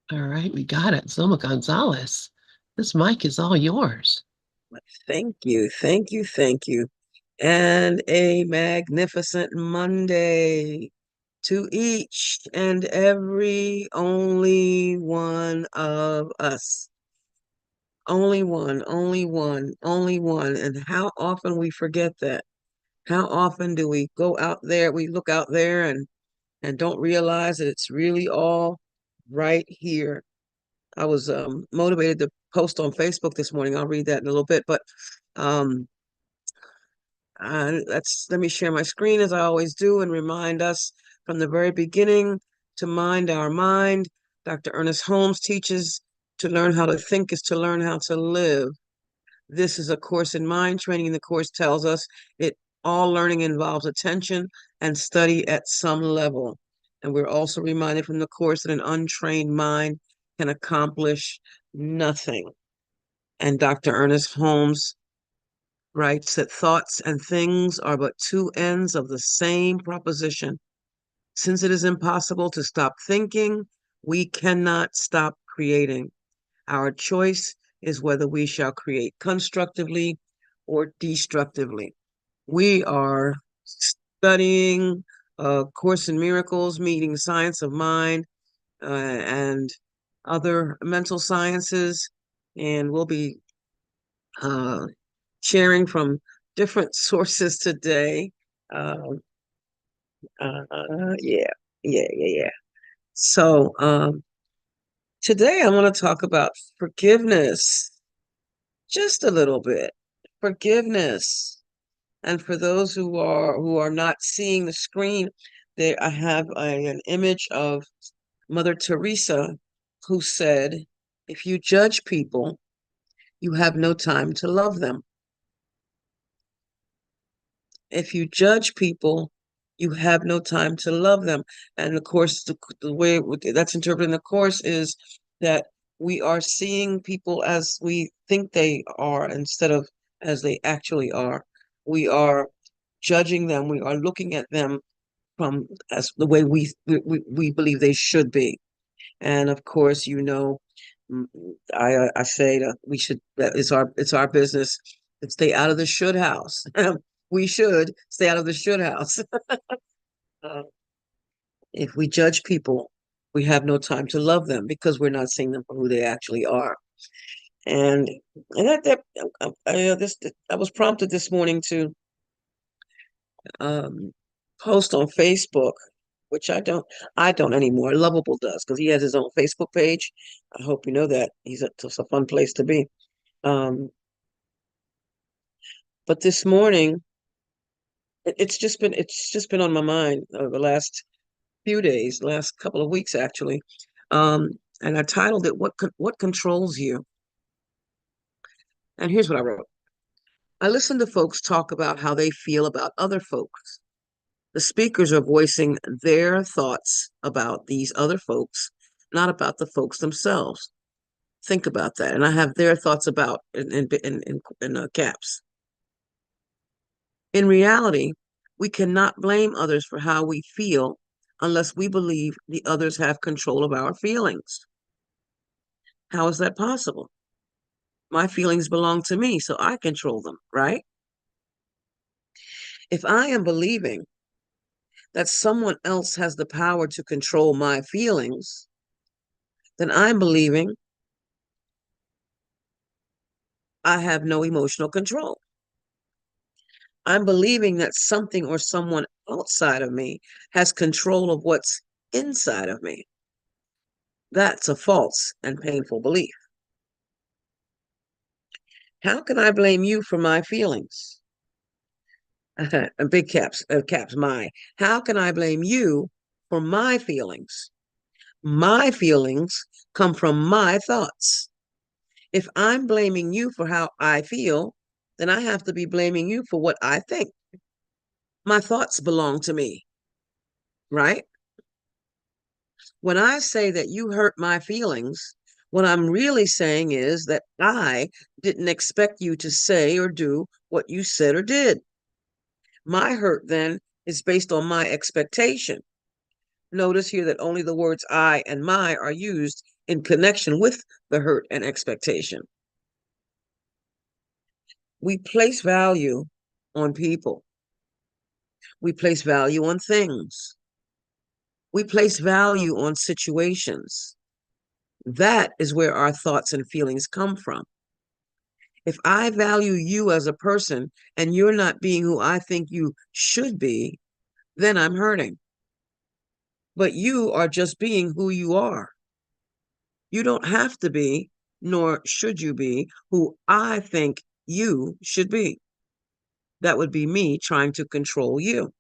All right, we got it. Zulma Gonzalez. This mic is all yours. Thank you, thank you, thank you. And a magnificent Monday to each and every only one of us. Only one, only one, only one. And how often we forget that. How often do we go out there, we look out there and don't realize that it's really all right here. I was motivated to post on Facebook this morning. I'll read that in a little bit, but um, let me share my screen as I always do and remind us from the very beginning to mind our mind. Dr. Ernest Holmes teaches to learn how to think is to learn how to live. This is a course in mind training. The course tells us it all learning involves attention and study at some level. And we're also reminded from the course that an untrained mind can accomplish nothing. And Dr. Ernest Holmes writes that thoughts and things are but two ends of the same proposition. Since it is impossible to stop thinking, we cannot stop creating. Our choice is whether we shall create constructively or destructively. We are studying Course in Miracles, meeting science of mind, and other mental sciences, and we'll be uh, sharing from different sources today. Uh, yeah, yeah. So today I want to talk about forgiveness, just a little bit. Forgiveness. And for those who are not seeing the screen, there I have an image of Mother Teresa, who said, "If you judge people, you have no time to love them. If you judge people, you have no time to love them." And of course, the way that's interpreted in the course is that we are seeing people as we think they are instead of as they actually are. We are judging them. We are looking at them from as the way we believe they should be. And of course, mm, I say that we should that it's our business to stay out of the should house. We should stay out of the should house. Uh, if we judge people, we have no time to love them because we're not seeing them for who they actually are. And and that this I was prompted this morning to um, post on Facebook, which I don't anymore. Lovable does because he has his own Facebook page. I hope you know that it's a fun place to be. Um, but this morning, it's just been on my mind over the last few days, last couple of weeks actually. Um, and I titled it "What Controls You?" And here's what I wrote. I listen to folks talk about how they feel about other folks. The speakers are voicing their thoughts about these other folks, not about the folks themselves. Think about that. And I have their thoughts about in caps. In reality, we cannot blame others for how we feel unless we believe the others have control of our feelings. How is that possible? My feelings belong to me, so I control them, right? If I am believing that someone else has the power to control my feelings, then I'm believing I have no emotional control. I'm believing that something or someone outside of me has control of what's inside of me. That's a false and painful belief. How can I blame you for my feelings? Big caps, my. How can I blame you for my feelings? My feelings come from my thoughts. If I'm blaming you for how I feel, then I have to be blaming you for what I think. My thoughts belong to me, right? When I say that you hurt my feelings, what I'm really saying is that I didn't expect you to say or do what you said or did. My hurt then is based on my expectation. Notice here that only the words I and my are used in connection with the hurt and expectation. We place value on people. We place value on things. We place value on situations. That is where our thoughts and feelings come from. If I value you as a person and you're not being who I think you should be, then I'm hurting. But you are just being who you are. You don't have to be, nor should you be, who I think you should be. That would be me trying to control you.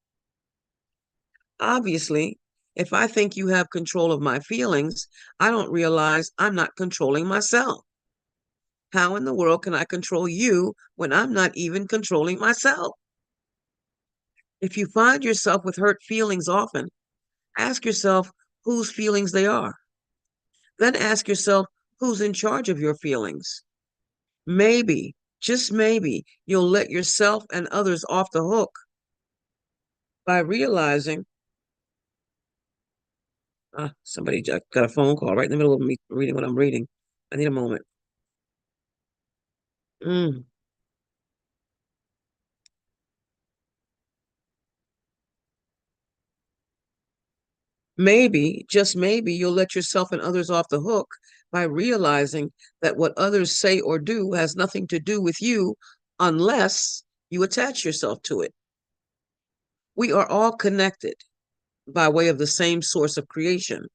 Obviously, if I think you have control of my feelings, I don't realize I'm not controlling myself. How in the world can I control you when I'm not even controlling myself? If you find yourself with hurt feelings often, ask yourself whose feelings they are. Then ask yourself who's in charge of your feelings. Maybe, just maybe, you'll let yourself and others off the hook by realizing somebody just got a phone call right in the middle of me reading what I'm reading. I need a moment. Mm. Maybe, just maybe, you'll let yourself and others off the hook by realizing that what others say or do has nothing to do with you unless you attach yourself to it. We are all connected by way of the same source of creation,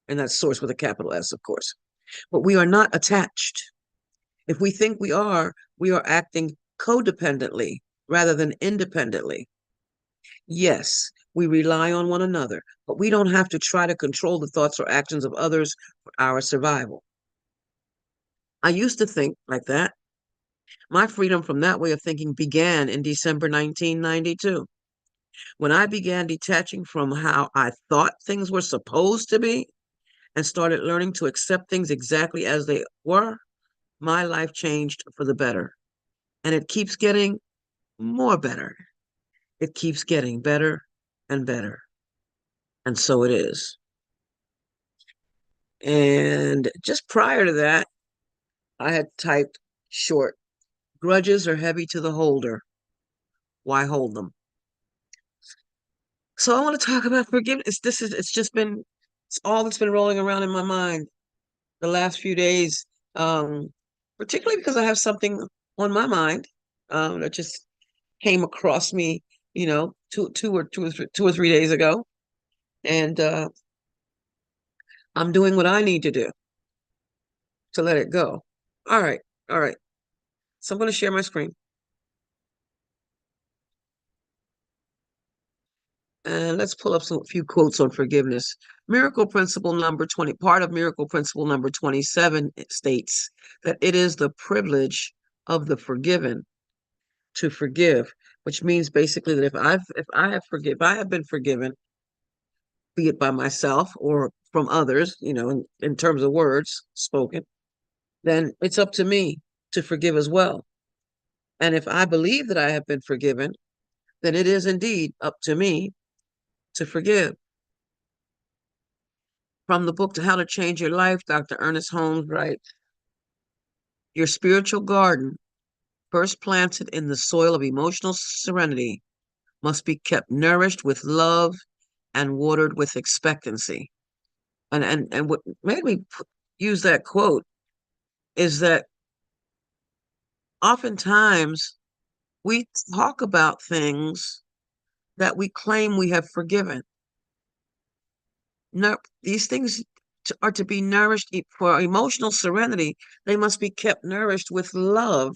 and that's source with a capital S, of course. But we are not attached. If we think we are acting codependently rather than independently. Yes, we rely on one another, but we don't have to try to control the thoughts or actions of others for our survival. I used to think like that. My freedom from that way of thinking began in December 1992, when I began detaching from how I thought things were supposed to be and started learning to accept things exactly as they were. My life changed for the better, and it keeps getting more better. It keeps getting better and better. And so it is. And just prior to that, I had typed short, grudges are heavy to the holder. Why hold them? So I want to talk about forgiveness. It's all that's been rolling around in my mind the last few days, um, particularly because I have something on my mind that just came across me, two or 3 days ago. And I'm doing what I need to do to let it go. All right. All right. So I'm going to share my screen. And let's pull up a few quotes on forgiveness. Miracle principle number 20, part of miracle principle number 27 states that it is the privilege of the forgiven to forgive, which means basically that if I have been forgiven, be it by myself or from others, in terms of words spoken, then it's up to me to forgive as well. And if I believe that I have been forgiven, then it is indeed up to me to forgive. From the book to How to Change Your Life, Dr. Ernest Holmes writes, your spiritual garden, first planted in the soil of emotional serenity, must be kept nourished with love and watered with expectancy. And what made me use that quote is that oftentimes we talk about things that we claim we have forgiven. No, these things are to be nourished for emotional serenity. They must be kept nourished with love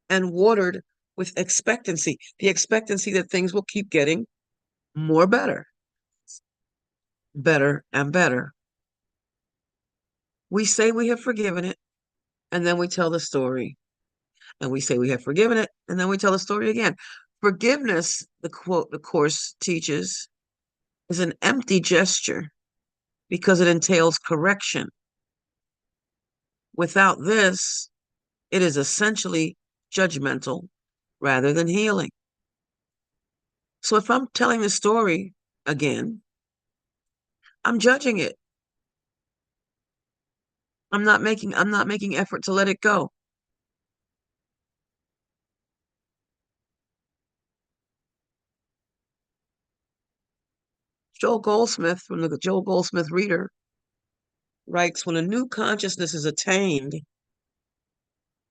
and watered with expectancy, the expectancy that things will keep getting more better, better and better. We say we have forgiven it, and then we tell the story. And we say we have forgiven it, and then we tell the story again. Forgiveness, the course teaches, is an empty gesture because it entails correction. Without this, it is essentially judgmental rather than healing. So if I'm telling the story again, I'm judging it. I'm not making effort to let it go. Joel Goldsmith, from the Joel Goldsmith Reader, writes, when a new consciousness is attained,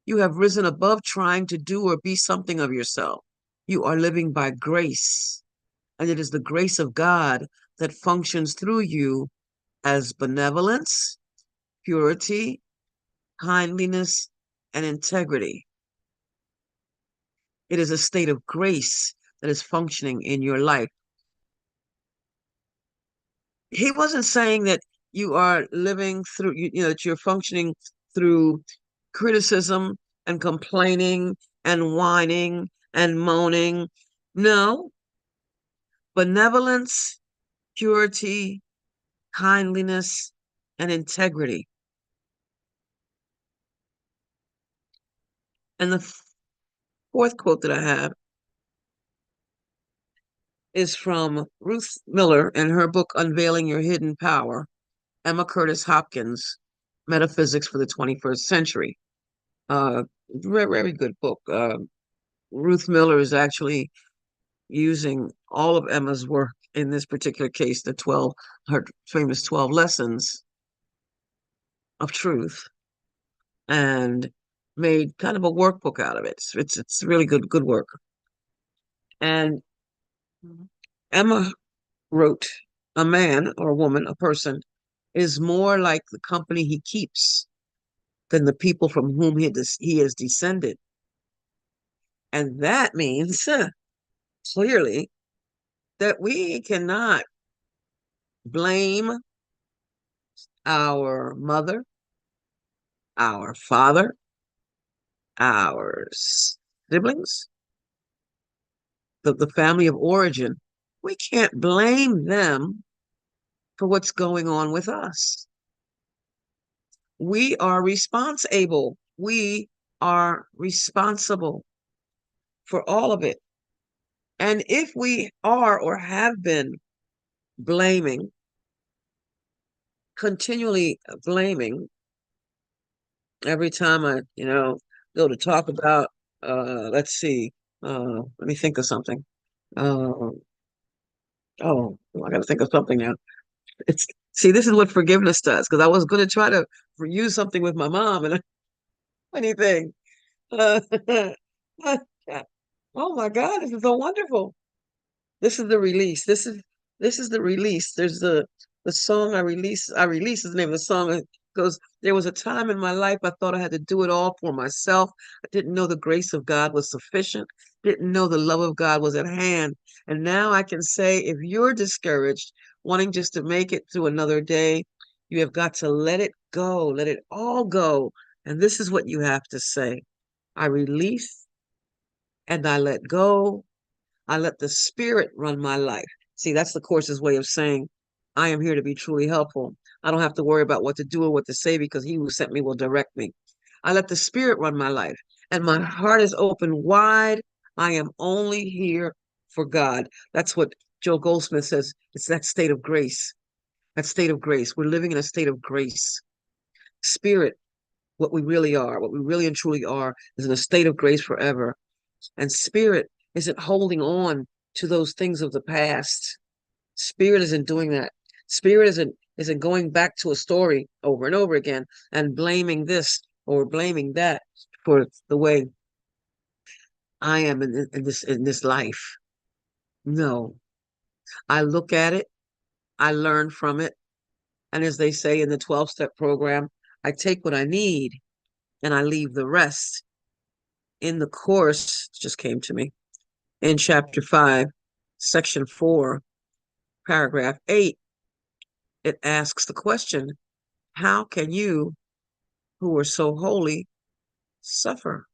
you have risen above trying to do or be something of yourself. You are living by grace, and it is the grace of God that functions through you as benevolence, purity, kindliness, and integrity. It is a state of grace that is functioning in your life. He wasn't saying that you are living through, that you're functioning through criticism and complaining and whining and moaning. No, benevolence, purity, kindliness, and integrity. And the fourth quote that I have is from Ruth Miller in her book, Unveiling Your Hidden Power, Emma Curtis Hopkins, Metaphysics for the 21st Century. Very, very good book. Ruth Miller is actually using all of Emma's work in this particular case, her famous 12 lessons of truth, and made kind of a workbook out of it. It's really good work. And Emma wrote, a man or a woman, a person, is more like the company he keeps than the people from whom he is descended. And that means clearly that we cannot blame our mother, our father, our siblings, the family of origin. We can't blame them for what's going on with us. We are responsible. We are responsible for all of it. And if we are or have been blaming, continually blaming, every time I, go to talk about, let's see, let me think of something. Uh, oh, I got to think of something now. It's See, this is what forgiveness does, because I was going to try to use something with my mom and anything. Uh, oh my God, this is so wonderful. This is the release. This is the release. There's the song I release. I release is the name of the song. It goes, there was a time in my life I thought I had to do it all for myself. I didn't know the grace of God was sufficient. Didn't know the love of God was at hand. And now I can say, if you're discouraged, wanting just to make it through another day, you have got to let it go. Let it all go. And this is what you have to say. I release and I let go. I let the spirit run my life. See, that's the Course's way of saying, I am here to be truly helpful. I don't have to worry about what to do or what to say, because he who sent me will direct me. I let the spirit run my life, and my heart is open wide. I am only here for God. That's what Joe Goldsmith says. It's that state of grace. That state of grace. We're living in a state of grace. Spirit, what we really are, what we really and truly are, is in a state of grace forever. And spirit isn't holding on to those things of the past. Spirit isn't doing that. Spirit isn't going back to a story over and over again and blaming this or blaming that for the way I am in this life. No, I look at it, I learn from it, and as they say in the 12-step program, I take what I need and I leave the rest. In the Course, just came to me, in chapter 5, section 4, paragraph 8, it asks the question, how can you who are so holy suffer?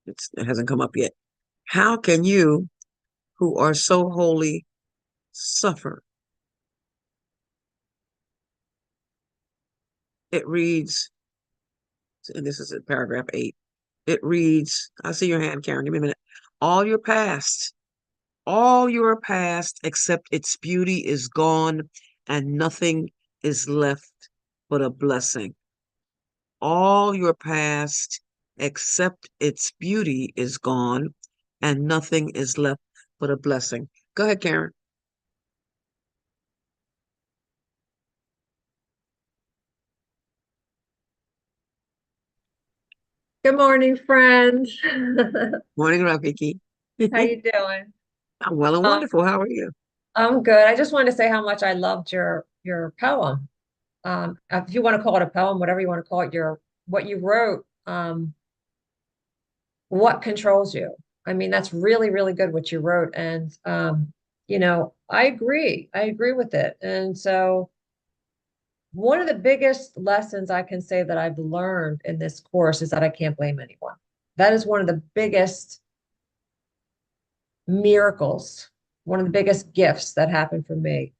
It hasn't come up yet. How can you who are so holy suffer? It reads, and this is in paragraph 8, it reads, I see your hand, Karen, give me a minute. All your past except its beauty is gone, and nothing is left but a blessing. All your past, except its beauty, is gone, and nothing is left but a blessing. Go ahead, Karen. Good morning, friend. Morning, Rafiki. How you doing? I'm well and Um, wonderful. How are you? I'm good. I just wanted to say how much I loved your poem. If you want to call it a poem, whatever you want to call it, your what you wrote, what controls you? I mean, that's really, really good what you wrote. And I agree. I agree with it. And so one of the biggest lessons I can say that I've learned in this course is that I can't blame anyone. That is one of the biggest miracles, one of the biggest gifts that happened for me.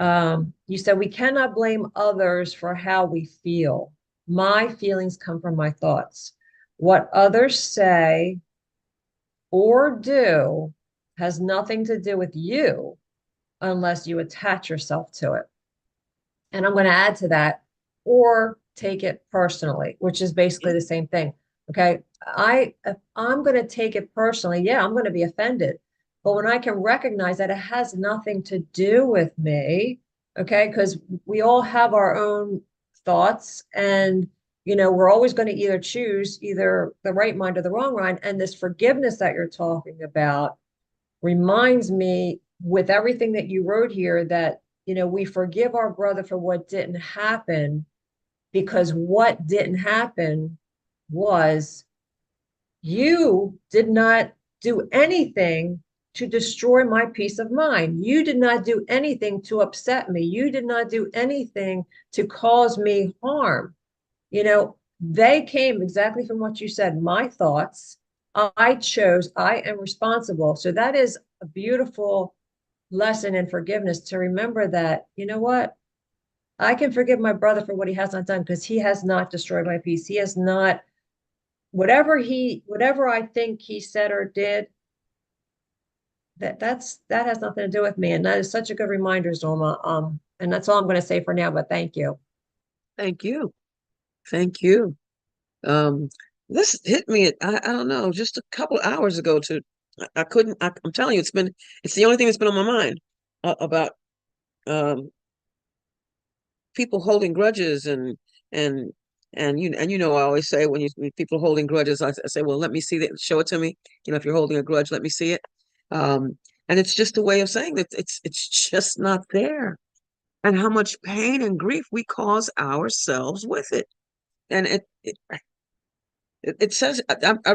You said we cannot blame others for how we feel. My feelings come from my thoughts. What others say or do has nothing to do with you unless you attach yourself to it. And I'm going to add to that, or take it personally, which is basically the same thing. Okay. If I'm going to take it personally, yeah, I'm going to be offended. But when I can recognize that it has nothing to do with me, okay, because we all have our own thoughts, and we're always going to either choose either the right mind or the wrong mind. And this forgiveness that you're talking about reminds me, with everything that you wrote here, that we forgive our brother for what didn't happen, because what didn't happen was you did not do anything to destroy my peace of mind. You did not do anything to upset me. You did not do anything to cause me harm. They came exactly from what you said, my thoughts. I chose, I am responsible. So that is a beautiful lesson in forgiveness, to remember that, you know what? I can forgive my brother for what he has not done, because he has not destroyed my peace. He has not, whatever I think he said or did, that has nothing to do with me. And that is such a good reminder, Zulma. And that's all I'm going to say for now, but thank you. Thank you. Thank you. Um, this hit me I don't know, just a couple hours ago I couldn't, I'm telling you, it's the only thing that's been on my mind about um, people holding grudges and I always say when people holding grudges, I say, well, let me see that, show it to me. If you're holding a grudge, let me see it. And it's just a way of saying that it's just not there, and how much pain and grief we cause ourselves with it. And it says,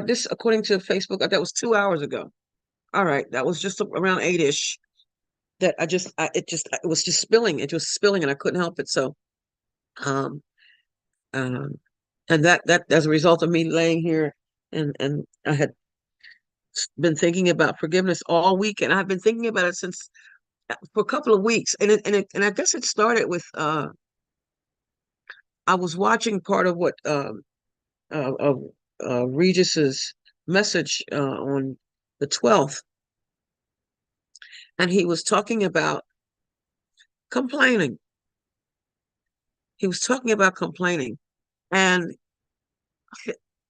this, according to Facebook, that was 2 hours ago. All right, that was just around 8-ish. That it was just spilling. It was spilling, and I couldn't help it. So, um, um, and that as a result of me laying here, and I had been thinking about forgiveness all week, and I've been thinking about it since for a couple of weeks, and I guess it started with I was watching part of what of Regis's message on the 12th, and he was talking about complaining. He was talking about complaining. And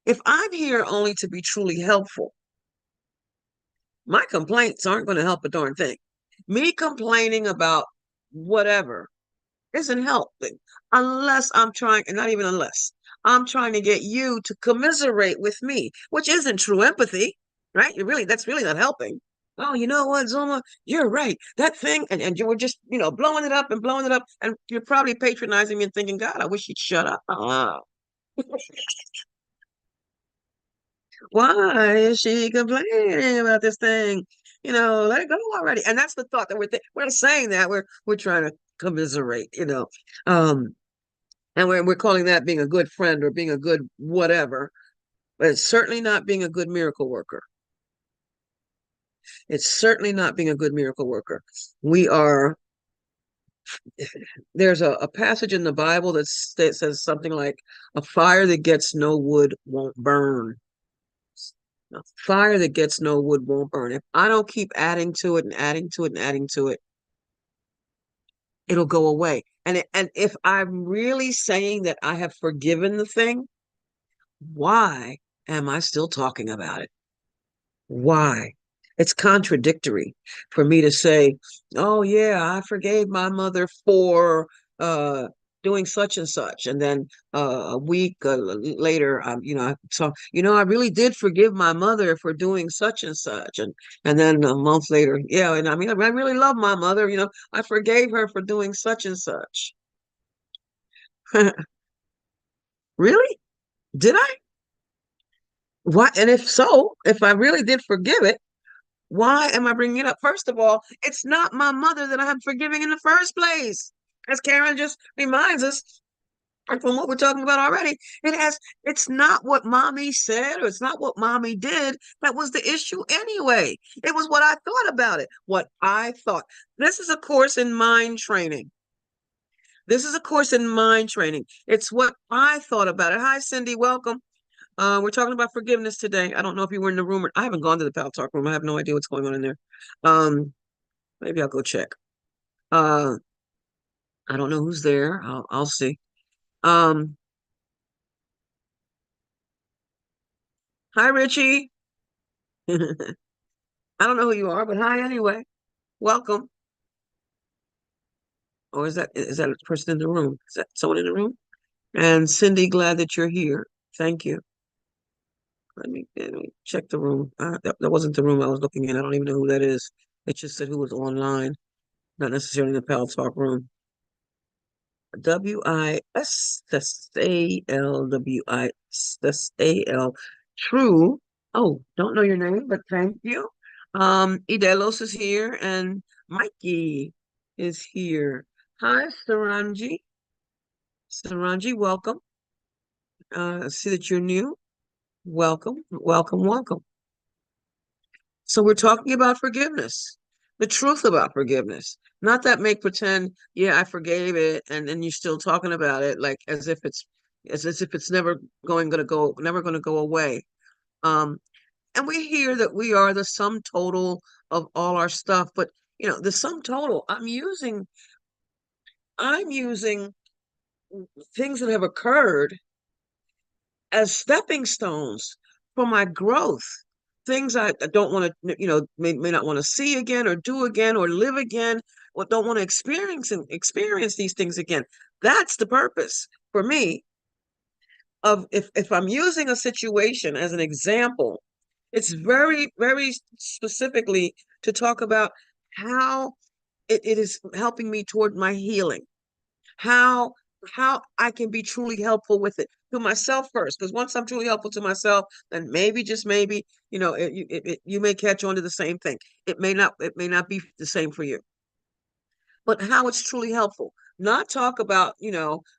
if I'm here only to be truly helpful, my complaints aren't going to help a darn thing. Me complaining about whatever isn't helping unless I'm trying, and not even unless I'm trying to get you to commiserate with me, which isn't true empathy, right? That's really not helping. Oh, you know what, Zoma, you're right. That thing, and you were just, blowing it up and blowing it up, and you're probably patronizing me and thinking, God, I wish you'd shut up. Why is she complaining about this thing? Let it go already. And that's the thought that we're saying that we're trying to commiserate, um, and we're calling that being a good friend or being a good whatever, but it's certainly not being a good miracle worker. It's certainly not being a good miracle worker. We are. There's a passage in the Bible that says something like, "A fire that gets no wood won't burn." A fire that gets no wood won't burn. If I don't keep adding to it and adding to it and adding to it, it'll go away. And if I'm really saying that I have forgiven the thing, why am I still talking about it? Why? It's contradictory for me to say, "Oh yeah, I forgave my mother for uh doing such and such," and then a week later, so I really did forgive my mother for doing such and such, and then a month later, yeah, and I mean, I really love my mother, I forgave her for doing such and such. Really? Did I? What? And if so, if I really did forgive it, why am I bringing it up? First of all, it's not my mother that I'm forgiving in the first place. As Karen just reminds us, and from what we're talking about already, it's not what mommy said or it's not what mommy did that was the issue anyway. It was what I thought about it, what I thought. This is a course in mind training. This is a course in mind training. It's what I thought about it. Hi, Cindy, welcome. We're talking about forgiveness today. I don't know if you were in the room, or I haven't gone to the Pal Talk room. I have no idea what's going on in there. Maybe I'll go check. Uh, I don't know who's there. I'll see. Um, Hi, Richie. I don't know who you are, but hi anyway. Welcome. Or is that a person in the room? Is that someone in the room? And Cindy, glad that you're here. Thank you. Let me check the room. That wasn't the room I was looking in. I don't even know who that is. It just said who was online, not necessarily in the Pal Talk room. WISSAL. True. Oh, don't know your name, but thank you. Idelos is here and Mikey is here. Hi, Saranji. Saranji, welcome. I see that you're new. Welcome, welcome, welcome. So we're talking about forgiveness, the truth about forgiveness, not that make pretend, yeah, I forgave it, and then you're still talking about it like as if it's never gonna go away. Um, and we hear that we are the sum total of all our stuff, but the sum total, I'm using things that have occurred as stepping stones for my growth. Things I don't want to, may not want to see again or do again or live again, or don't want to experience these things again. That's the purpose for me of if I'm using a situation as an example, it's very, very specifically to talk about how it is helping me toward my healing, how how I can be truly helpful with it to myself first. Because once I'm truly helpful to myself, then maybe, just maybe, you may catch on to the same thing. It may not be the same for you, but how it's truly helpful. Not talk about,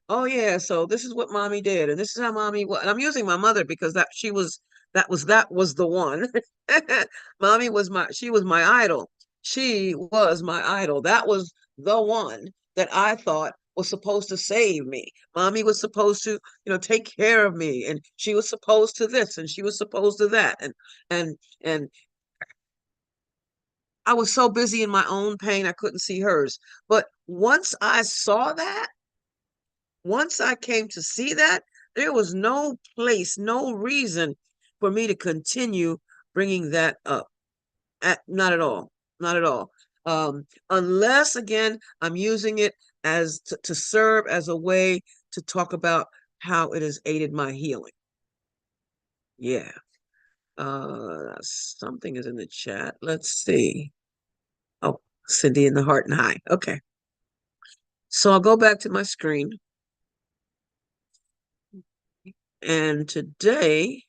oh yeah, so this is what mommy did, and this is how mommy was. And I'm using my mother because that was the one. Mommy she was my idol. She was my idol. That was the one that I thought was supposed to save me. Mommy was supposed to, take care of me, and she was supposed to this, and she was supposed to that, and I was so busy in my own pain, I couldn't see hers. But once I came to see that, there was no place, no reason for me to continue bringing that up. Not at all. Not at all. Unless, again, I'm using it as to serve as a way to talk about how it has aided my healing. Yeah. Something is in the chat. Let's see. Oh, Cindy in the heart and high. Okay. So I'll go back to my screen. And today,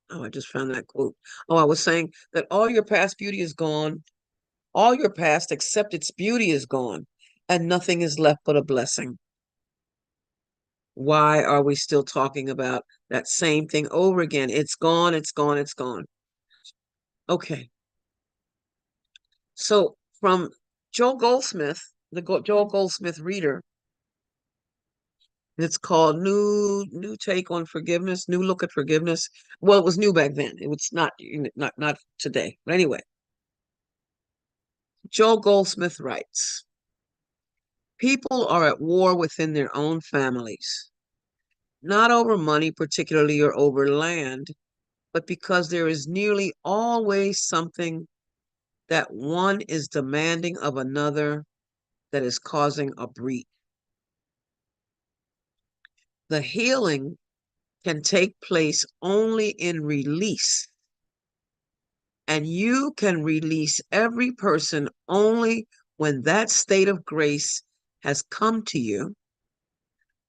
I just found that quote. Oh, I was saying that all your past beauty is gone. All your past, except its beauty, is gone, and nothing is left but a blessing. Why are we still talking about that same thing over again? It's gone, it's gone, it's gone. Okay. So from Joel Goldsmith, the Joel Goldsmith reader, it's called New Take on Forgiveness, New Look at Forgiveness. Well, it was new back then. It was not today. But anyway, Joel Goldsmith writes, people are at war within their own families, not over money particularly or over land, but because there is nearly always something that one is demanding of another that is causing a breach. The healing can take place only in release, and you can release every person only when that state of grace has come to you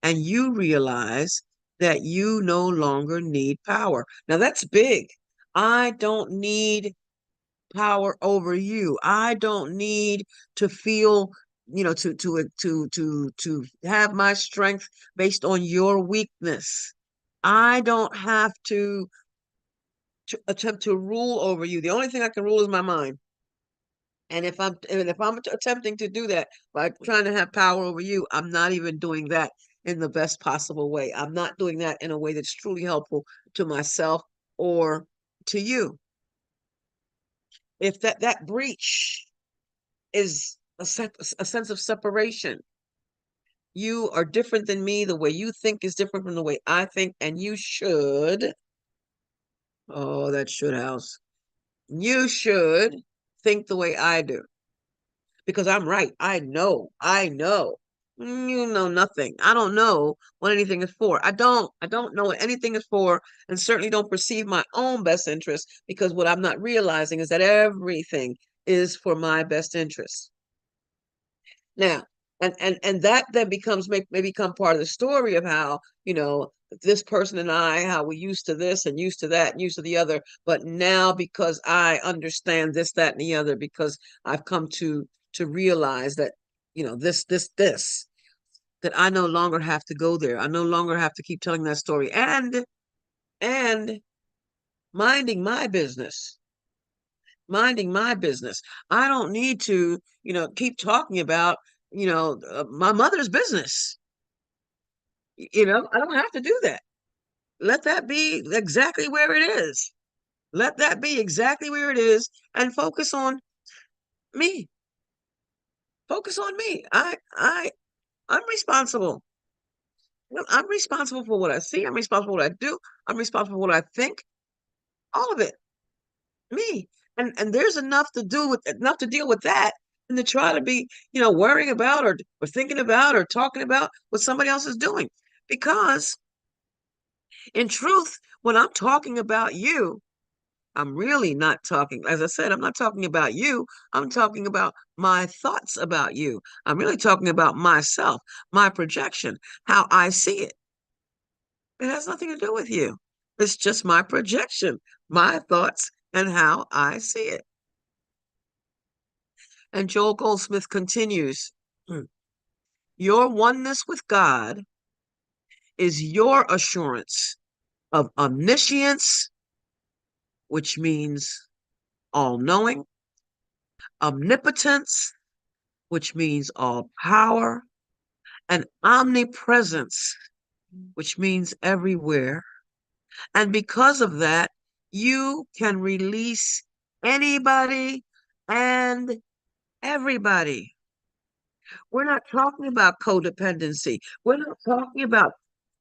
and you realize that you no longer need power. Now that's big. I don't need power over you. I don't need to feel, to have my strength based on your weakness. I don't have to attempt to rule over you. The only thing I can rule is my mind. And if I'm attempting to do that by trying to have power over you, I'm not even doing that in the best possible way. I'm not doing that in a way that's truly helpful to myself or to you. If that breach is a sense of separation, you are different than me. The way you think is different from the way I think, and you should. Oh, that should house. You should think the way I do because I'm right. I know. I know. You know nothing. I don't know what anything is for. I don't know what anything is for, and certainly don't perceive my own best interest because what I'm not realizing is that everything is for my best interest. Now, and that then may become part of the story of how, this person and I, how we used to this and used to that and used to the other, but now because I understand this, that, and the other, because I've come to realize that, this, that I no longer have to go there. I no longer have to keep telling that story and minding my business. Minding my business. I don't need to, keep talking about, my mother's business. I don't have to do that. Let that be exactly where it is. Let that be exactly where it is and focus on me. Focus on me. I'm responsible. I'm responsible for what I see. I'm responsible for what I do. I'm responsible for what I think. All of it. Me. And there's enough to deal with that and to try to be, worrying about or thinking about or talking about what somebody else is doing. Because in truth, when I'm talking about you, I'm really not talking, as I said, I'm not talking about you. I'm talking about my thoughts about you. I'm really talking about myself, my projection, how I see it. It has nothing to do with you. It's just my projection, my thoughts, and how I see it. And Joel Goldsmith continues, your oneness with God is your assurance of omniscience, which means all knowing, omnipotence, which means all power, and omnipresence, which means everywhere. And because of that, you can release anybody and everybody. We're not talking about codependency. We're not talking about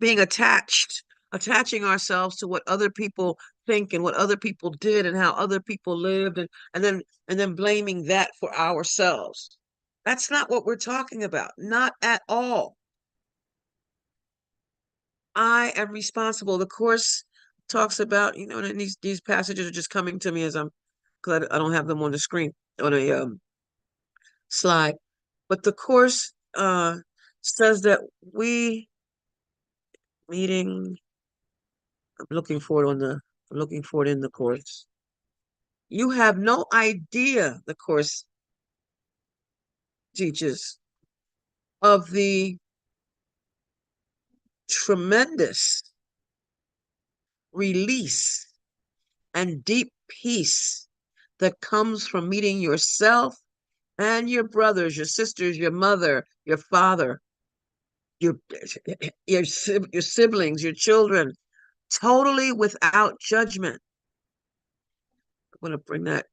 being attaching ourselves to what other people think and what other people did and how other people lived and then blaming that for ourselves. That's not what we're talking about. Not at all. I am responsible. The course talks about, and these passages are just coming to me as because I don't have them on the screen on a slide. But the course says that we meeting. I'm looking for it in the course. You have no idea, the course teaches, of the tremendous release and deep peace that comes from meeting yourself and your brothers, your sisters, your mother, your father, your your siblings, your children, totally without judgment. I'm going to bring that.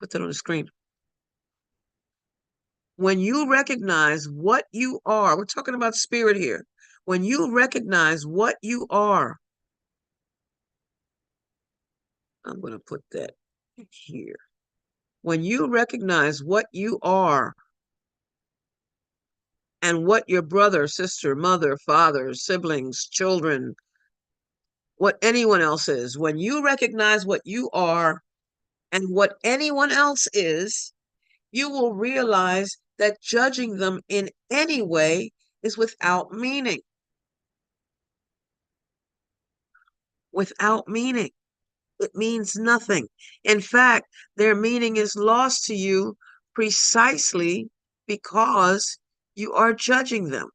Put that on the screen. When you recognize what you are, we're talking about spirit here. When you recognize what you are, I'm going to put that here. When you recognize what you are and what your brother, sister, mother, father, siblings, children, what anyone else is, when you recognize what you are and what anyone else is, you will realize that judging them in any way is without meaning. Without meaning. It means nothing. In fact, their meaning is lost to you precisely because you are judging them.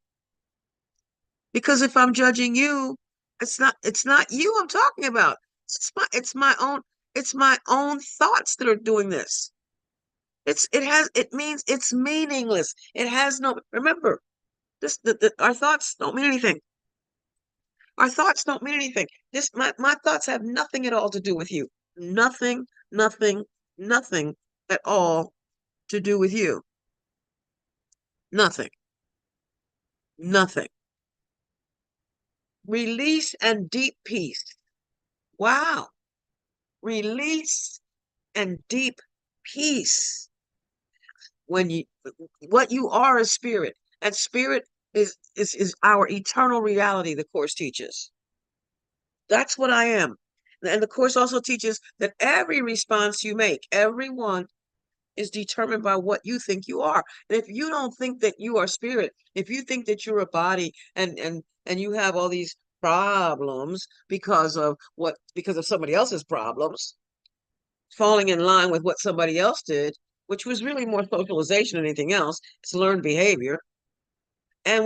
Because if I'm judging you, it's not you I'm talking about. It's my own thoughts that are doing this. It means it's meaningless. It has no, remember, our thoughts don't mean anything. Our thoughts don't mean anything. My thoughts have nothing at all to do with you. Nothing, nothing, nothing at all to do with you. Nothing. Nothing. Release and deep peace. Wow. Release and deep peace. What you are is spirit, and spirit is our eternal reality, the Course teaches. That's what I am. And the Course also teaches that every response you make, every one, is determined by what you think you are. And if you don't think that you are spirit, if you think that you're a body and you have all these problems because of somebody else's problems, falling in line with what somebody else did, which was really more socialization than anything else, it's learned behavior. And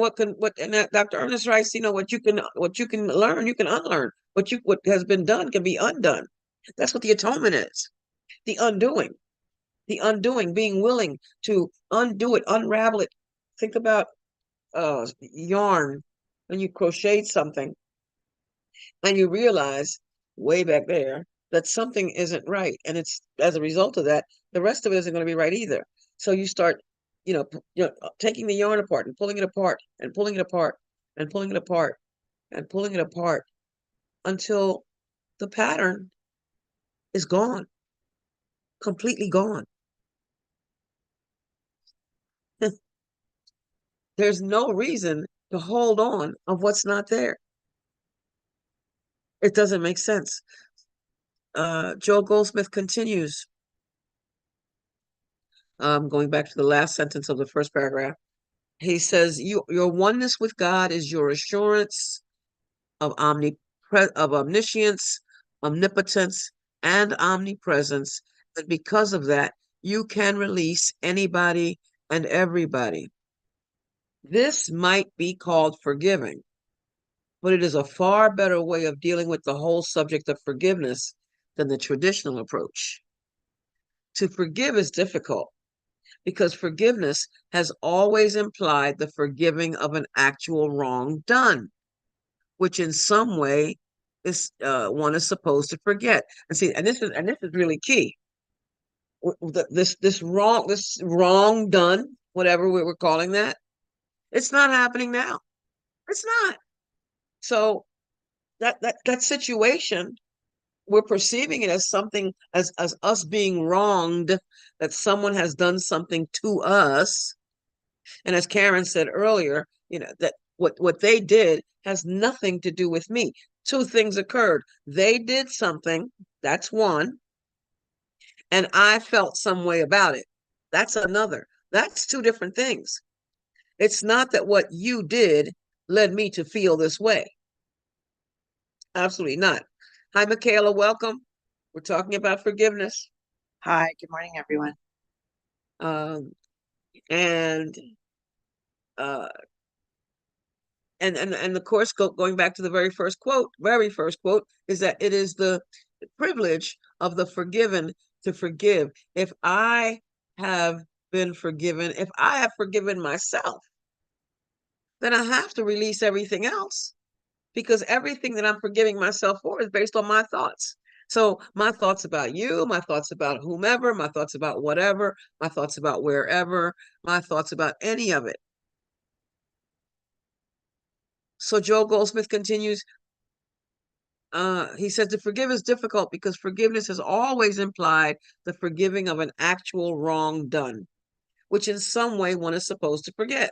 Dr. Ernest writes, what you can learn, you can unlearn. What has been done can be undone. That's what the atonement is. The undoing. The undoing, being willing to undo it, unravel it. Think about yarn. When you crochet something and you realize way back there that something isn't right, and it's as a result of that, the rest of it isn't going to be right either. So you start, taking the yarn apart and pulling it apart and pulling it apart and pulling it apart and pulling it apart until the pattern is gone, completely gone. There's no reason to hold on of what's not there. It doesn't make sense. Joel Goldsmith continues, going back to the last sentence of the first paragraph. He says, your oneness with God is your assurance of omniscience, omnipotence, and omnipresence. And because of that, you can release anybody and everybody. This might be called forgiving, but it is a far better way of dealing with the whole subject of forgiveness than the traditional approach. To forgive is difficult because forgiveness has always implied the forgiving of an actual wrong done, which in some way is one is supposed to forget. And this is really key. This wrong done, whatever we're calling that, it's not happening now. It's not. So that situation, we're perceiving it as something, as us being wronged, that someone has done something to us. And as Karen said earlier, that what they did has nothing to do with me. Two things occurred. They did something, that's one, and I felt some way about it. That's another. That's two different things. It's not that what you did led me to feel this way. Absolutely not. Hi, Michaela, welcome. We're talking about forgiveness. Hi, good morning, everyone. Um, and the course going back to the very first quote is that it is the privilege of the forgiven to forgive. If I have been forgiven, if I have forgiven myself, then I have to release everything else, because everything that I'm forgiving myself for is based on my thoughts. So my thoughts about you, my thoughts about whomever, my thoughts about whatever, my thoughts about wherever, my thoughts about any of it. So Joel Goldsmith continues, he says to forgive is difficult because forgiveness has always implied the forgiving of an actual wrong done, which in some way one is supposed to forget.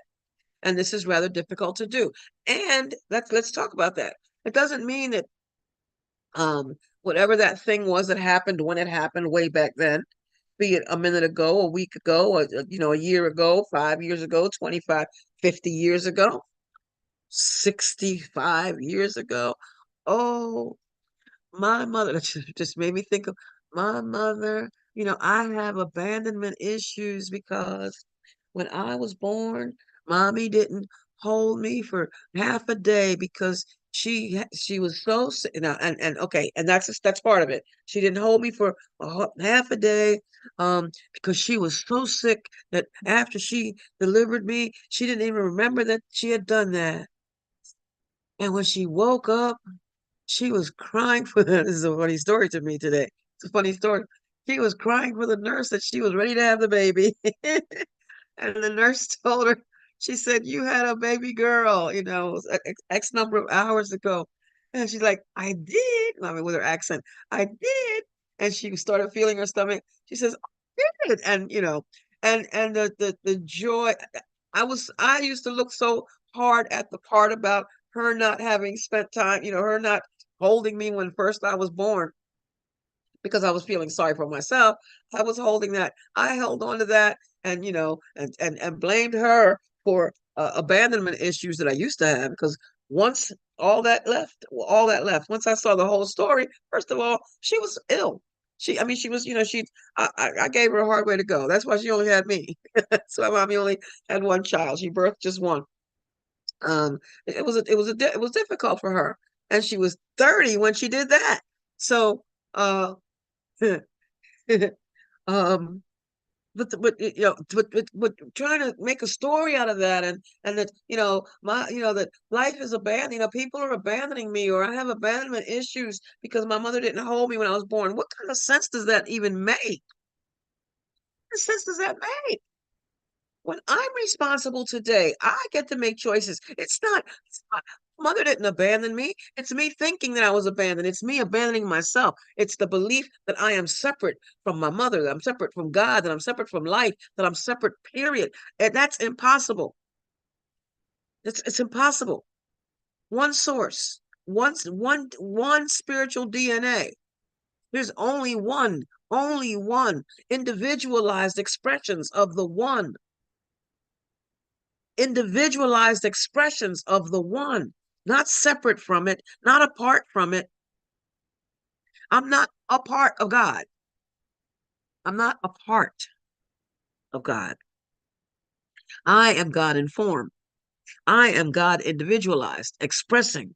And this is rather difficult to do. And let's talk about that. It doesn't mean that whatever that thing was that happened when it happened way back then, be it a minute ago, a week ago, or, a year ago, 5 years ago, 25, 50 years ago, 65 years ago. Oh, my mother, that just made me think of my mother. I have abandonment issues because when I was born, mommy didn't hold me for half a day because she was so sick. And okay, and that's part of it. She didn't hold me for half a day because she was so sick that after she delivered me, she didn't even remember that she had done that. And when she woke up, she was crying for this is a funny story to me today. It's a funny story. She was crying for the nurse that she was ready to have the baby. And the nurse told her, she said, you had a baby girl, X number of hours ago. And she's like, I did. I mean, with her accent, I did. And she started feeling her stomach. She says, I did. And, and the joy, I used to look so hard at the part about her not having spent time, her not holding me when first I was born because I was feeling sorry for myself. I was holding that. I held on to that and, and blamed her for abandonment issues that I used to have because once all that left, once I saw the whole story, first of all, she was ill. She was, I gave her a hard way to go. That's why she only had me. That's why mommy only had one child. She birthed just one. It was difficult for her. And she was 30 when she did that. So, um, but trying to make a story out of that and that that life is abandoned. People are abandoning me, or I have abandonment issues because my mother didn't hold me when I was born. What kind of sense does that even make? What sense does that make? When I'm responsible today, I get to make choices. It's not mother didn't abandon me. It's me thinking that I was abandoned. It's me abandoning myself. It's the belief that I am separate from my mother, that I'm separate from God, that I'm separate from life, that I'm separate, period. And that's impossible. It's impossible. One source, one spiritual DNA. There's only one individualized expressions of the one. Individualized expressions of the one, not separate from it, not apart from it. I'm not a part of God. I'm not a part of God. I am God in form. I am God individualized, expressing.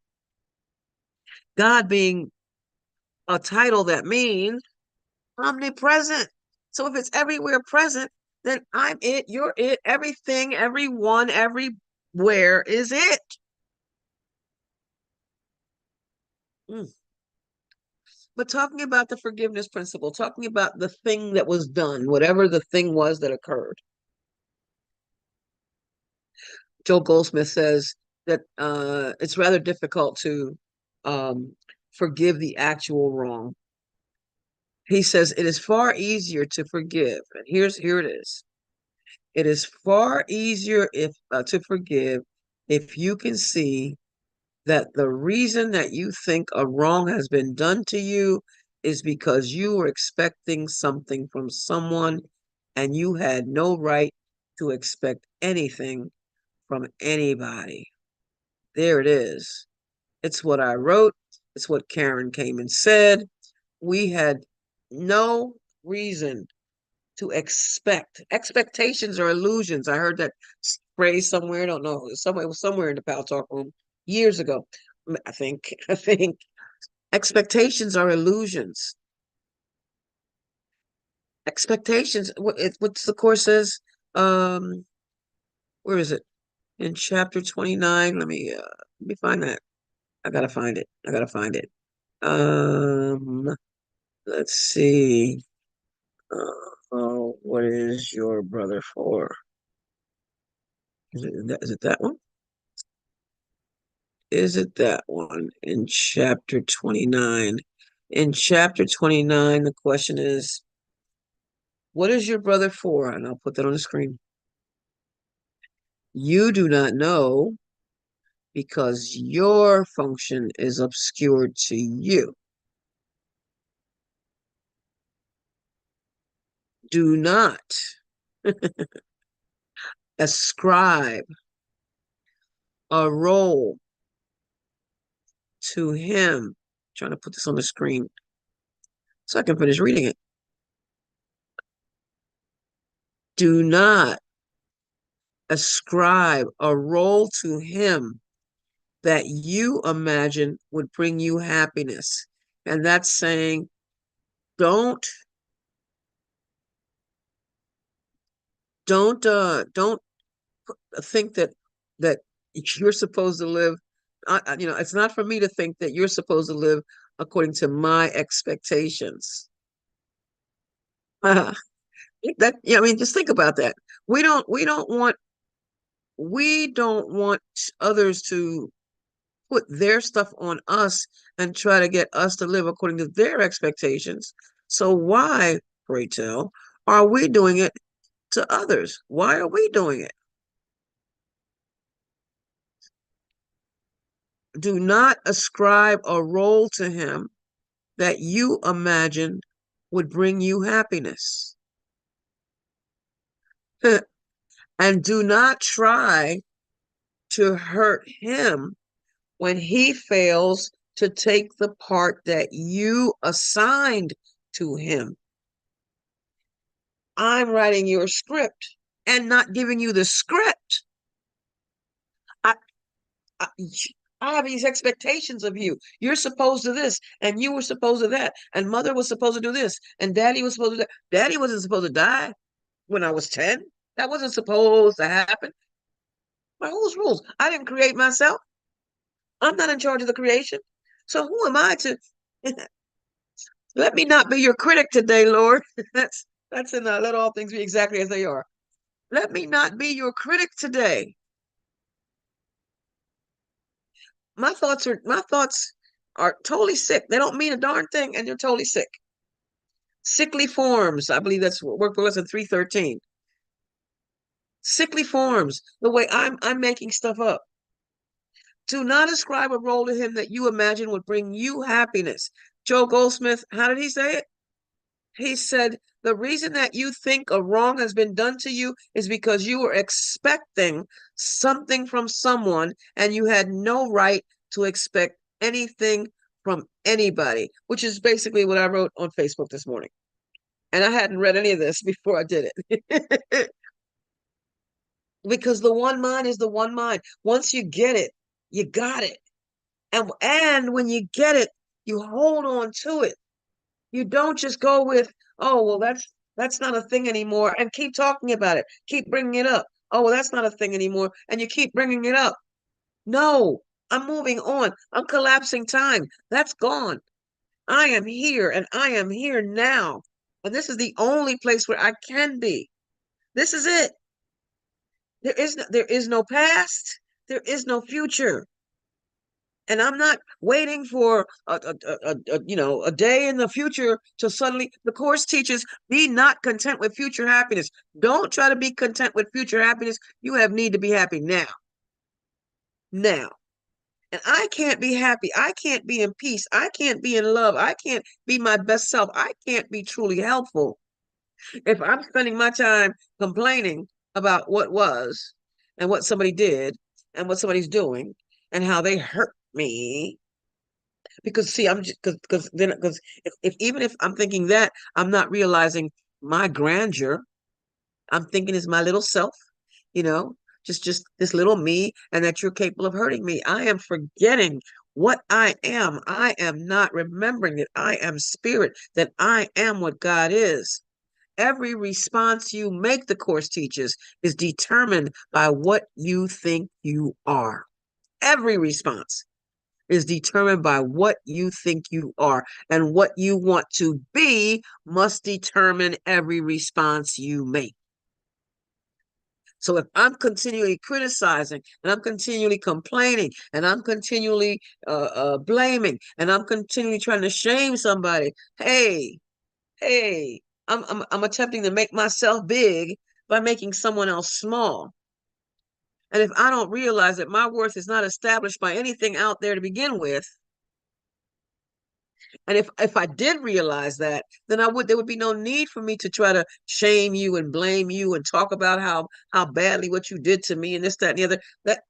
God being a title that means omnipresent. So if it's everywhere present, then I'm it, you're it, everything, everyone, everywhere is it. Mm. But talking about the forgiveness principle, talking about the thing that was done, whatever the thing was that occurred. Joel Goldsmith says that it's rather difficult to forgive the actual wrong. He says it is far easier to forgive, and here it is. It is far easier to forgive if you can see that the reason that you think a wrong has been done to you is because you were expecting something from someone and you had no right to expect anything from anybody. There it is. It's what I wrote. It's what Karen came and said. We had no reason to expect. Expectations are illusions. I heard that phrase somewhere. I don't know. It was somewhere in the Pal Talk room years ago. I think expectations are illusions. Expectations. What's the course says? Where is it? In chapter 29. Let me find that. I gotta find it. I gotta find it. Let's see. What is your brother for? Is it that one? Is it that one in chapter 29? In chapter 29, the question is, what is your brother for? And I'll put that on the screen. You do not know because your function is obscured to you. Do not ascribe a role to him. I'm trying to put this on the screen so I can finish reading it. Do not ascribe a role to him that you imagine would bring you happiness. And that's saying, don't don't think that you're supposed to live. It's not for me to think that you're supposed to live according to my expectations. Just think about that. We don't want others to put their stuff on us and try to get us to live according to their expectations. So why, pray tell, are we doing it to others? Why are we doing it? Do not ascribe a role to him that you imagine would bring you happiness. And do not try to hurt him when he fails to take the part that you assigned to him. I'm writing your script and not giving you the script. I, I, I have these expectations of you. You're supposed to this, and you were supposed to that, and mother was supposed to do this, and daddy was supposed to that. Daddy wasn't supposed to die when I was 10. That wasn't supposed to happen. By whose rules? I didn't create myself. I'm not in charge of the creation. So who am I to let me not be your critic today, Lord? That's in let all things be exactly as they are. Let me not be your critic today. My thoughts are totally sick. They don't mean a darn thing, and they're totally sick. Sickly forms. I believe that's workbook lesson 313. Sickly forms. The way I'm making stuff up. Do not ascribe a role to him that you imagine would bring you happiness. Joe Goldsmith, how did he say it? He said, the reason that you think a wrong has been done to you is because you were expecting something from someone and you had no right to expect anything from anybody, which is basically what I wrote on Facebook this morning. And I hadn't read any of this before I did it. Because the one mind is the one mind. Once you get it, you got it. And when you get it, you hold on to it. You don't just go with, oh, well, that's not a thing anymore, and keep talking about it. Keep bringing it up. Oh, well, that's not a thing anymore, and you keep bringing it up. No, I'm moving on. I'm collapsing time. That's gone. I am here, and I am here now. And this is the only place where I can be. This is it. There is no past. There is no future. And I'm not waiting for a day in the future to suddenly. The course teaches, be not content with future happiness. Don't try to be content with future happiness. You have need to be happy now. Now. And I can't be happy. I can't be in peace. I can't be in love. I can't be my best self. I can't be truly helpful if I'm spending my time complaining about what was and what somebody did and what somebody's doing and how they hurt me. Because see, I'm just because if even if I'm thinking that, I'm not realizing my grandeur. I'm thinking it's my little self, you know, just this little me, and that you're capable of hurting me. I am forgetting what I am. I am not remembering that I am spirit, that I am what God is. Every response you make, the course teaches, is determined by what you think you are. Every response. is determined by what you think you are, and what you want to be must determine every response you make. So if I'm continually criticizing, and I'm continually complaining, and I'm continually blaming, and I'm continually trying to shame somebody, hey, I'm attempting to make myself big by making someone else small. And if I don't realize that my worth is not established by anything out there to begin with, and if I did realize that, then there would be no need for me to try to shame you and blame you and talk about how badly what you did to me and this, that, and the other. That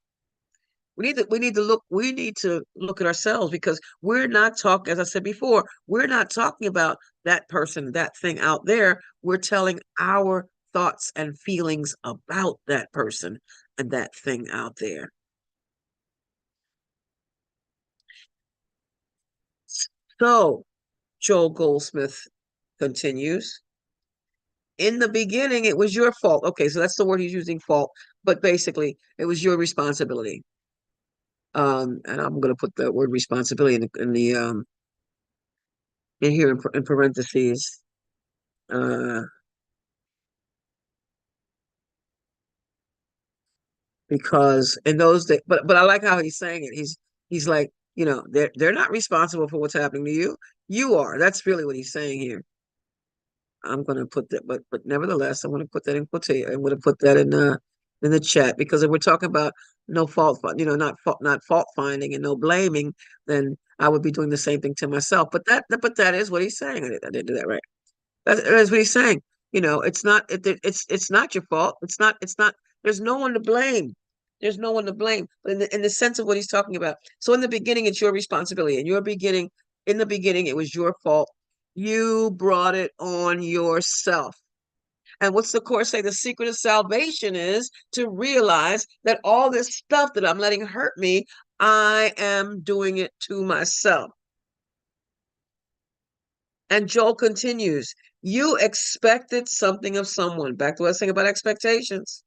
we need to look at ourselves, because we're not talking, as I said before, we're not talking about that person, that thing out there. We're telling our thoughts and feelings about that person and that thing out there. So Joel Goldsmith continues, in the beginning, it was your fault. Okay, so that's the word he's using, fault, but basically it was your responsibility. And I'm going to put the word responsibility in here in parentheses. Because in those days, but I like how he's saying it. He's like, they're not responsible for what's happening to you. You are. That's really what he's saying here. I'm going to put that, but nevertheless, I'm going to put that in quotation. I'm going to put that in the chat, because if we're talking about no fault, not fault finding and no blaming, then I would be doing the same thing to myself. But that is what he's saying. I didn't do that right. That's what he's saying. It's not your fault. It's not. There's no one to blame. There's no one to blame. But in the sense of what he's talking about. So in the beginning, it's your responsibility. In the beginning, it was your fault. You brought it on yourself. And what's the Course say? The secret of salvation is to realize that all this stuff that I'm letting hurt me, I am doing it to myself. And Joel continues, you expected something of someone. Back to what I was saying about expectations.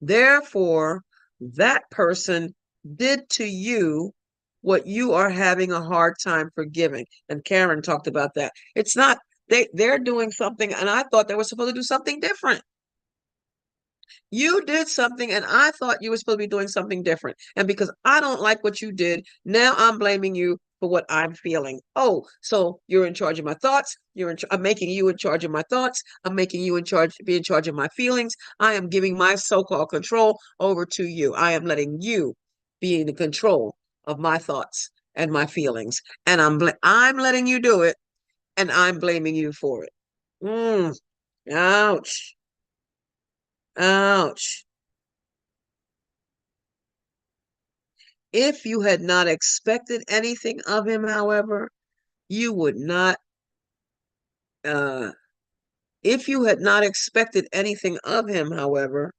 Therefore, that person did to you what you are having a hard time forgiving. And Karen talked about that. It's not, they're doing something, and I thought they were supposed to do something different. You did something, and I thought you were supposed to be doing something different. And because I don't like what you did, now I'm blaming you for what I'm feeling. Oh, so you're in charge of my thoughts. I'm making you in charge of my thoughts. I'm making you be in charge of my feelings. I am giving my so-called control over to you. I am letting you be in control of my thoughts and my feelings. And I'm letting you do it, and I'm blaming you for it. Ouch. Ouch. If you had not expected anything of him, however, you would not, if you had not expected anything of him, however,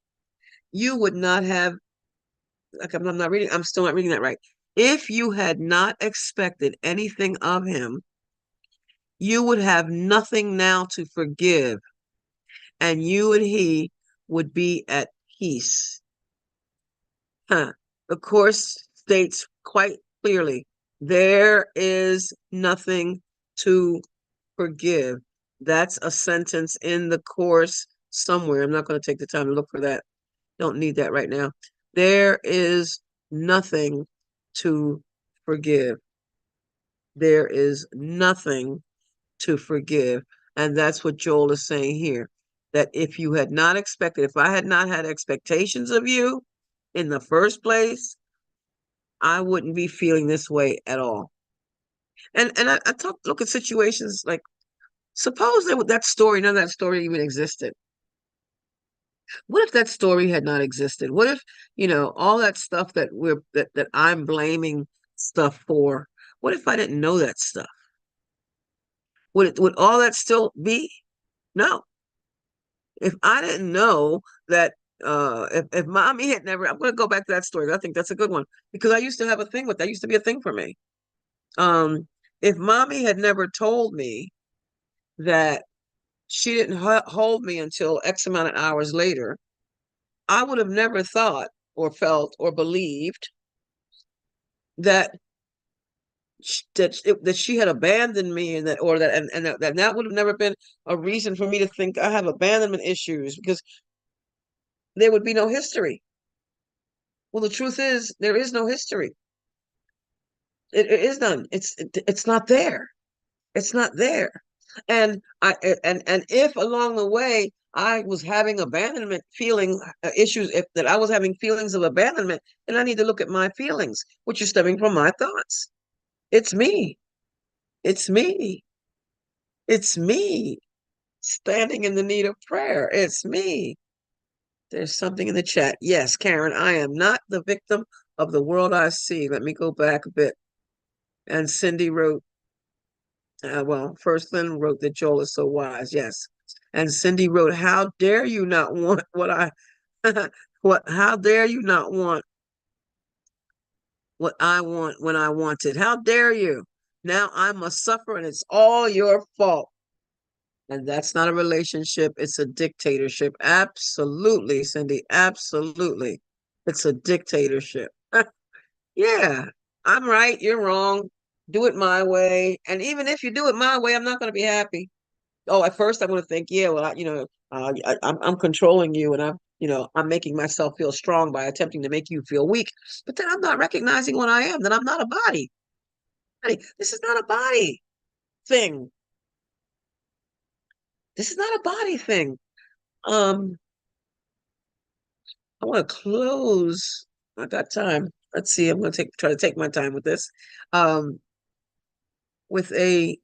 you would not have, like, I'm still not reading that right. If you had not expected anything of him, you would have nothing now to forgive, and you and he would be at peace. The Course states quite clearly, there is nothing to forgive. That's a sentence in the Course somewhere. I'm not going to take the time to look for that. Don't need that right now. There is nothing to forgive. There is nothing to forgive. And that's what Joel is saying here, that if I had not had expectations of you in the first place, I wouldn't be feeling this way at all. And I look at situations like, suppose none of that story even existed. What if that story had not existed? What if, all that stuff that I'm blaming stuff for, what if I didn't know that stuff? Would all that still be? No. If I didn't know that, if mommy had never, I'm going to go back to that story. I think that's a good one, because I used to have a thing with that. Used to be a thing for me. If mommy had never told me that she didn't hold me until X amount of hours later, I would have never thought or felt or believed that that she had abandoned me, and that would have never been a reason for me to think I have abandonment issues, because there would be no history. Well, the truth is, there is no history. It is none. It's not there. It's not there. And if along the way I was having abandonment feeling issues, if that I was having feelings of abandonment, then I need to look at my feelings, which are stemming from my thoughts. It's me. It's me. It's me standing in the need of prayer. It's me. There's something in the chat. Yes, Karen, I am not the victim of the world I see. Let me go back a bit. And Cindy wrote, first Lynn wrote that Joel is so wise. Yes. And Cindy wrote, how dare you not want how dare you not want what I want when I want it? How dare you? Now I must suffer and it's all your fault. And that's not a relationship. It's a dictatorship. Absolutely, Cindy. Absolutely. It's a dictatorship. Yeah, I'm right. You're wrong. Do it my way. And even if you do it my way, I'm not going to be happy. Oh, at first I'm going to think, yeah, well, I'm controlling you, and I'm making myself feel strong by attempting to make you feel weak. But then I'm not recognizing what I am, that I'm not a body. This is not a body thing. This is not a body thing. I want to close. I got time. Let's see. I'm going to try to take my time with this. With a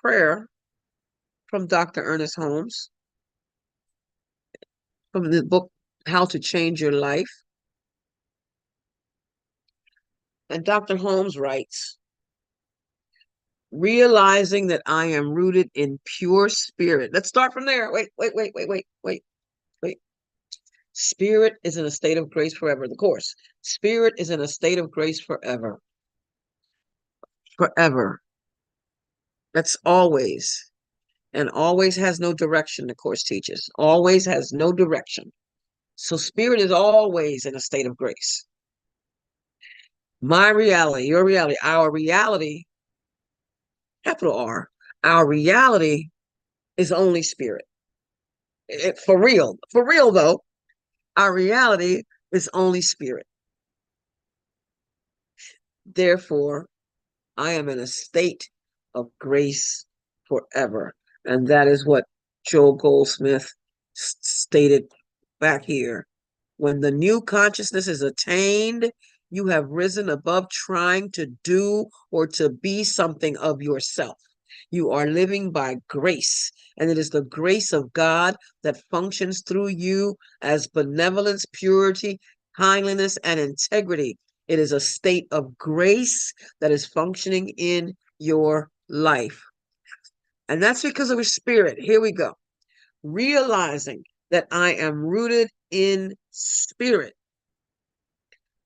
prayer from Dr. Ernest Holmes from the book How to Change Your Life. And Dr. Holmes writes, realizing that I am rooted in pure spirit. Let's start from there. Wait. Spirit is in a state of grace forever. The course. Spirit is in a state of grace forever. Forever. That's always. And always has no direction, the course teaches. Always has no direction. So spirit is always in a state of grace. My reality, your reality, our reality, capital R, our reality is only spirit. For real though, our reality is only spirit. Therefore, I am in a state of grace forever. And that is what Joel Goldsmith stated back here. When the new consciousness is attained, you have risen above trying to do or to be something of yourself. You are living by grace, and it is the grace of God that functions through you as benevolence, purity, kindliness, and integrity. It is a state of grace that is functioning in your life. And that's because of your spirit. Here we go. Realizing that I am rooted in spirit,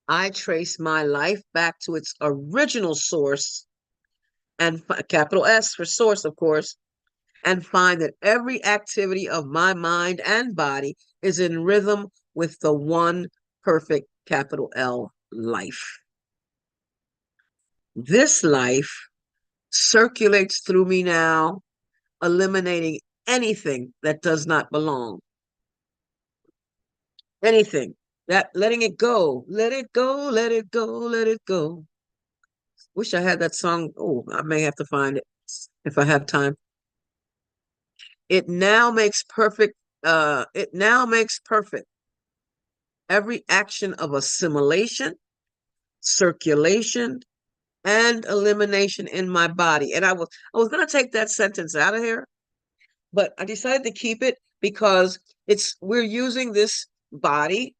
I trace my life back to its original source, and capital S for source, of course, and find that every activity of my mind and body is in rhythm with the one perfect capital L life. This life circulates through me now, eliminating anything that does not belong. Anything. That letting it go. Let it go, let it go, let it go. Wish I had that song. Oh, I may have to find it if I have time. It now makes perfect. It now makes perfect every action of assimilation, circulation, and elimination in my body. And I was going to take that sentence out of here, but I decided to keep it because we're using this body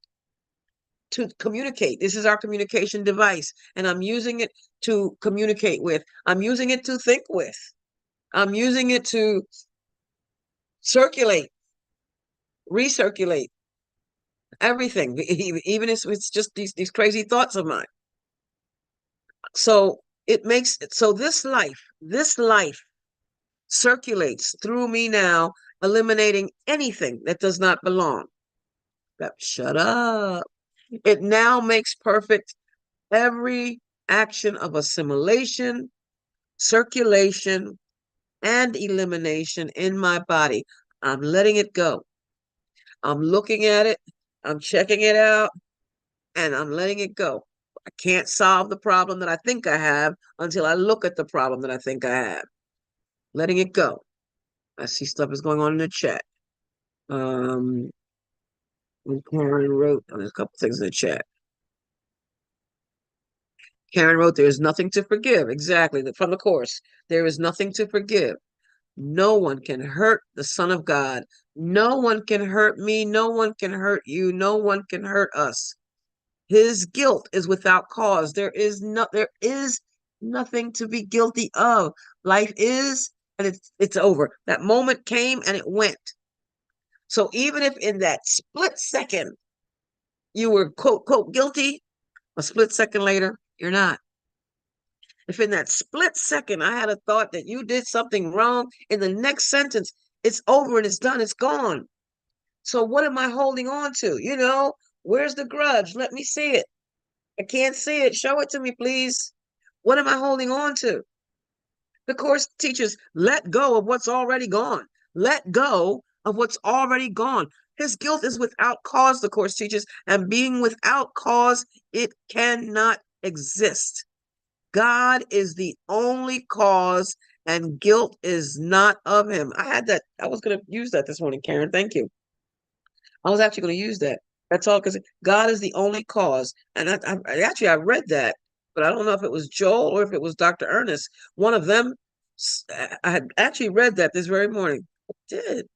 to communicate. This is our communication device, and I'm using it to communicate with. I'm using it to think with. I'm using it to circulate, recirculate everything, even if it's just these crazy thoughts of mine. So this life circulates through me now, eliminating anything that does not belong. Shut up. It now makes perfect every action of assimilation, circulation, and elimination in my body. I'm letting it go. I'm looking at it, I'm checking it out, and I'm letting it go. I can't solve the problem that I think I have until I look at the problem that I think I have. Letting it go. I see stuff is going on in the chat. Karen wrote, there's a couple things in the chat. Karen wrote, there is nothing to forgive. Exactly, from the course. There is nothing to forgive. No one can hurt the Son of God. No one can hurt me. No one can hurt you. No one can hurt us. His guilt is without cause. There is nothing to be guilty of. Life is, and it's over. That moment came and it went. So even if in that split second you were quote, quote, guilty, a split second later, you're not. If in that split second I had a thought that you did something wrong, in the next sentence, it's over and it's done, it's gone. So what am I holding on to? Where's the grudge? Let me see it. I can't see it. Show it to me, please. What am I holding on to? The course teaches, let go of what's already gone. Let go of what's already gone. His guilt is without cause, the course teaches, and being without cause, it cannot exist. God is the only cause, and guilt is not of him. I was going to use that this morning, Karen. Thank you. I was actually going to use that. That's all, because God is the only cause. And I read that, but I don't know if it was Joel or if it was Dr. Ernest. One of them, I had actually read that this very morning. I did.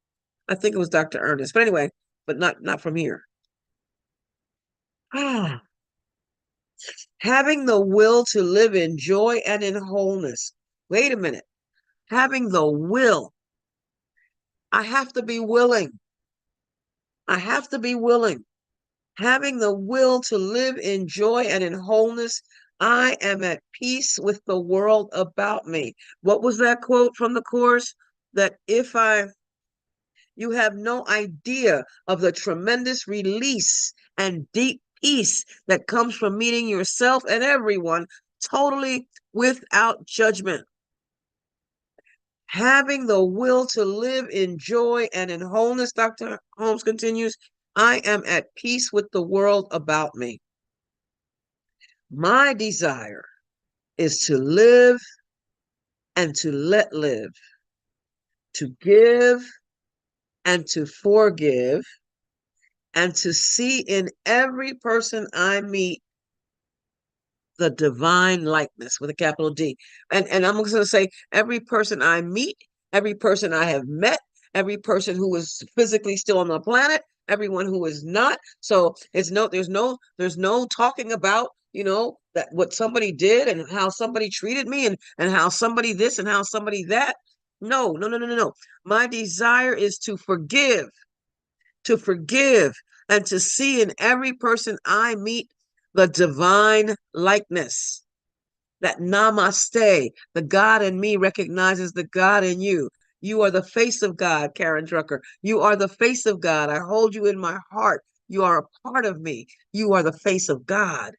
I think it was Dr. Ernest. But anyway, but not from here. Having the will to live in joy and in wholeness. Wait a minute. Having the will. I have to be willing. I have to be willing. Having the will to live in joy and in wholeness, I am at peace with the world about me. What was that quote from the course? That you have no idea of the tremendous release and deep peace that comes from meeting yourself and everyone totally without judgment. Having the will to live in joy and in wholeness, Dr. Holmes continues, I am at peace with the world about me. My desire is to live and to let live, to give and to forgive, and to see in every person I meet the divine likeness with a capital D. And I'm going to say every person I meet, every person I have met, every person who is physically still on the planet, everyone who is not. So there's no talking about, that what somebody did and how somebody treated me and how somebody this and how somebody that. No. My desire is to forgive, and to see in every person I meet the divine likeness. That namaste, the God in me recognizes the God in you. You are the face of God, Karen Drucker. You are the face of God. I hold you in my heart. You are a part of me. You are the face of God.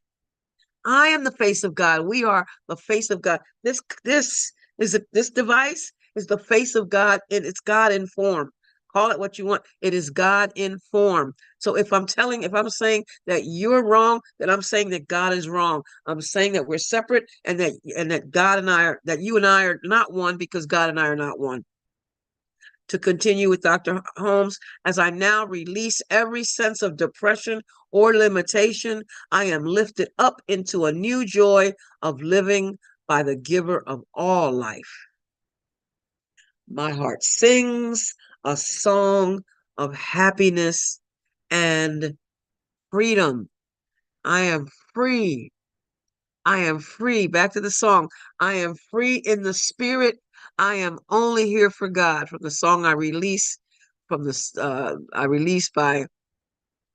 I am the face of God. We are the face of God. This device is the face of God. It's God in form. Call it what you want. It is God in form. So if I'm saying that you're wrong, then I'm saying that God is wrong. I'm saying that we're separate and that God and that you and I are not one because God and I are not one. To continue with Dr. Holmes, as I now release every sense of depression or limitation, I am lifted up into a new joy of living by the giver of all life. My heart sings a song of happiness and freedom. I am free. I am free. Back to the song. I am free in the spirit. I am only here for God. From the song I released by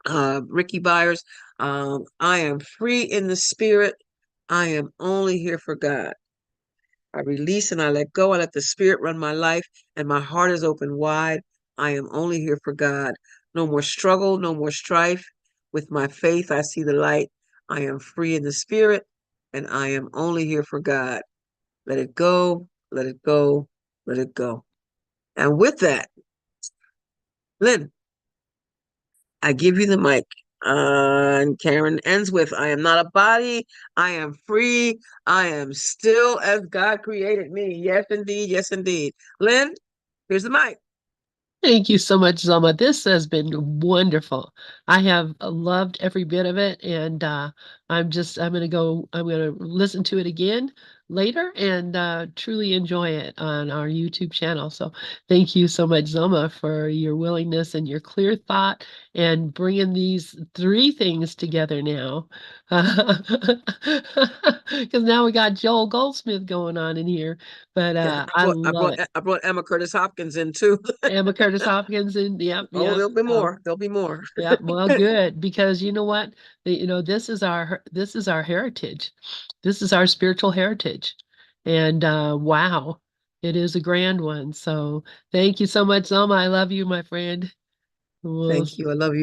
Ricky Byers. I am free in the spirit. I am only here for God. I release and I let go. I let the spirit run my life, and my heart is open wide. I am only here for God. No more struggle, no more strife. With my faith, I see the light. I am free in the spirit. and I am only here for God. Let it go, let it go, let it go. And with that, Lynn, I give you the mic. And Karen ends with, I am not a body. I am free. I am still as God created me. Yes, indeed. Yes, indeed. Lynn, here's the mic. Thank you so much, Zulma. This has been wonderful. I have loved every bit of it, and I'm going to listen to it again later and truly enjoy it on our YouTube channel. So thank you so much, Zulma, for your willingness and your clear thought and bringing these three things together now. Because now we got Joel Goldsmith going on in here, but Yeah, I love it. I brought Emma Curtis Hopkins in too. Emma Curtis Hopkins, and yep, Oh, yep. there'll be more. There'll be more. Yeah, well, good, because you know what? This is our heritage. This is our spiritual heritage. And wow, it is a grand one. So thank you so much, Zelma. I love you, my friend. We'll Thank you. I love you.